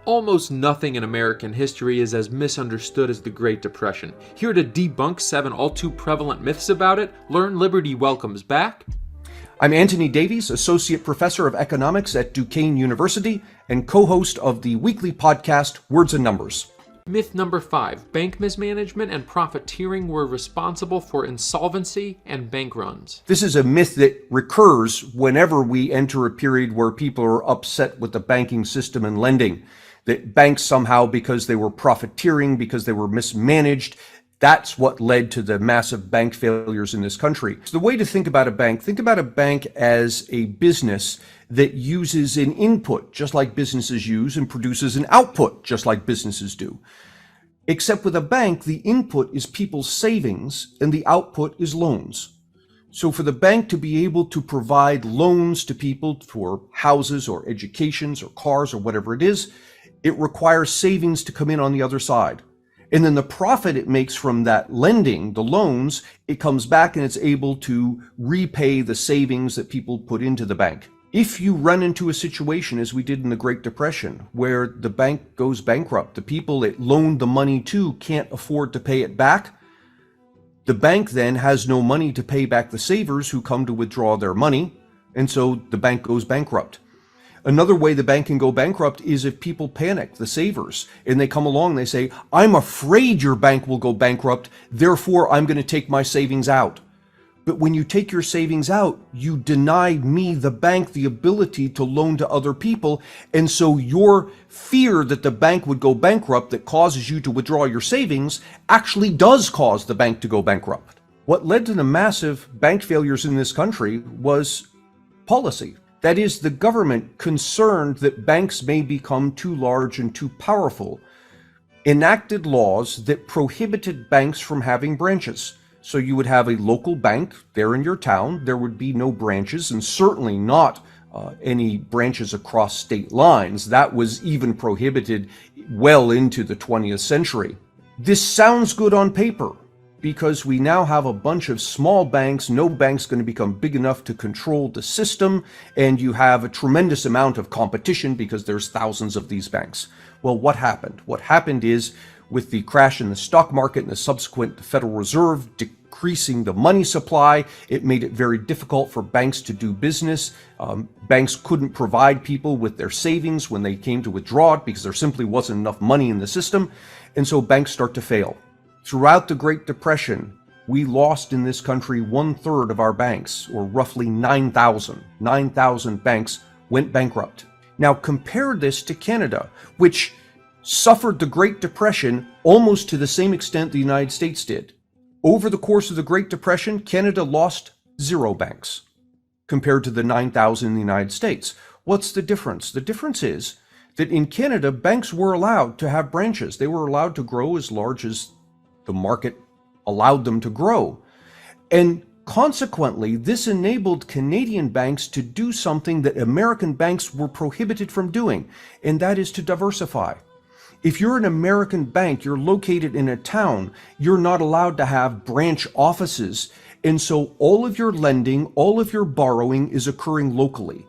Almost nothing in American history is as misunderstood as the Great Depression. Here to debunk 7 all too prevalent myths about it, learn Liberty welcomes back. I'm Anthony Davies, Associate Professor of Economics at Duquesne University and co-host of the weekly podcast Words and Numbers. Myth number 5. Bank mismanagement and profiteering were responsible for insolvency and bank runs. This is a myth that recurs whenever we enter a period where people are upset with the banking system and lending. That banks somehow, because they were profiteering, because they were mismanaged, that's what led to the massive bank failures in this country. So the way to think about a bank as a business that uses an input just like businesses use and produces an output just like businesses do. Except with a bank, the input is people's savings and the output is loans. So for the bank to be able to provide loans to people for houses or educations or cars or whatever it is, it requires savings to come in on the other side. And then the profit it makes from that lending, the loans, it comes back and it's able to repay the savings that people put into the bank. If you run into a situation, as we did in the Great Depression, where the bank goes bankrupt, the people it loaned the money to can't afford to pay it back, the bank then has no money to pay back the savers who come to withdraw their money, and so the bank goes bankrupt. Another way the bank can go bankrupt is if people panic, the savers, and they come along and they say, I'm afraid your bank will go bankrupt, therefore I'm going to take my savings out. But when you take your savings out, you deny me, the bank, the ability to loan to other people, and so your fear that the bank would go bankrupt that causes you to withdraw your savings actually does cause the bank to go bankrupt. What led to the massive bank failures in this country was policy. That is, the government, concerned that banks may become too large and too powerful, enacted laws that prohibited banks from having branches. So you would have a local bank there in your town. There would be no branches, and certainly not any branches across state lines. That was even prohibited well into the 20th century. This sounds good on paper, because we now have a bunch of small banks. No bank's going to become big enough to control the system, and you have a tremendous amount of competition because there's thousands of these banks. Well, what happened? What happened is, with the crash in the stock market and the subsequent Federal Reserve decreasing the money supply, it made it very difficult for banks to do business. Banks couldn't provide people with their savings when they came to withdraw it because there simply wasn't enough money in the system, and so banks start to fail. Throughout the Great Depression, we lost in this country 1/3 of our banks, or roughly 9,000. 9,000 banks went bankrupt. Now compare this to Canada, which suffered the Great Depression almost to the same extent the United States did. Over the course of the Great Depression, Canada lost 0 banks compared to the 9,000 in the United States. What's the difference? The difference is that in Canada, banks were allowed to have branches. They were allowed to grow as large as the market allowed them to grow. And consequently, this enabled Canadian banks to do something that American banks were prohibited from doing, and that is to diversify. If you're an American bank, you're located in a town, you're not allowed to have branch offices, and so all of your lending, all of your borrowing is occurring locally.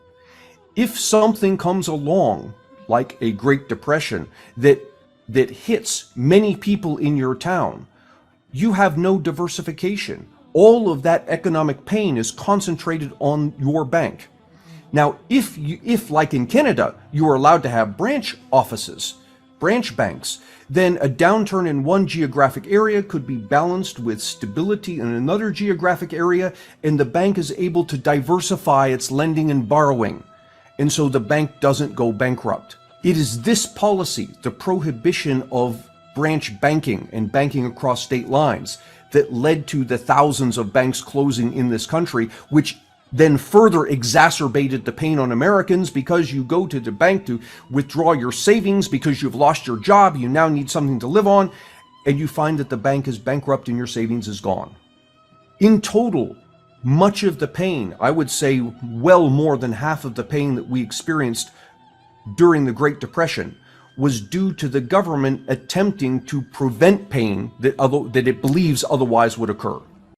If something comes along, like a Great Depression, that hits many people in your town, you have no diversification. All of that economic pain is concentrated on your bank. Now, if like in Canada, you are allowed to have branch offices, branch banks, then a downturn in one geographic area could be balanced with stability in another geographic area, and the bank is able to diversify its lending and borrowing, and so the bank doesn't go bankrupt. It is this policy, the prohibition of branch banking and banking across state lines, that led to the thousands of banks closing in this country, which then further exacerbated the pain on Americans, because you go to the bank to withdraw your savings because you've lost your job, you now need something to live on, and you find that the bank is bankrupt and your savings is gone. In total, much of the pain, I would say well more than half of the pain that we experienced during the Great Depression, was due to the government attempting to prevent pain that it believes otherwise would occur.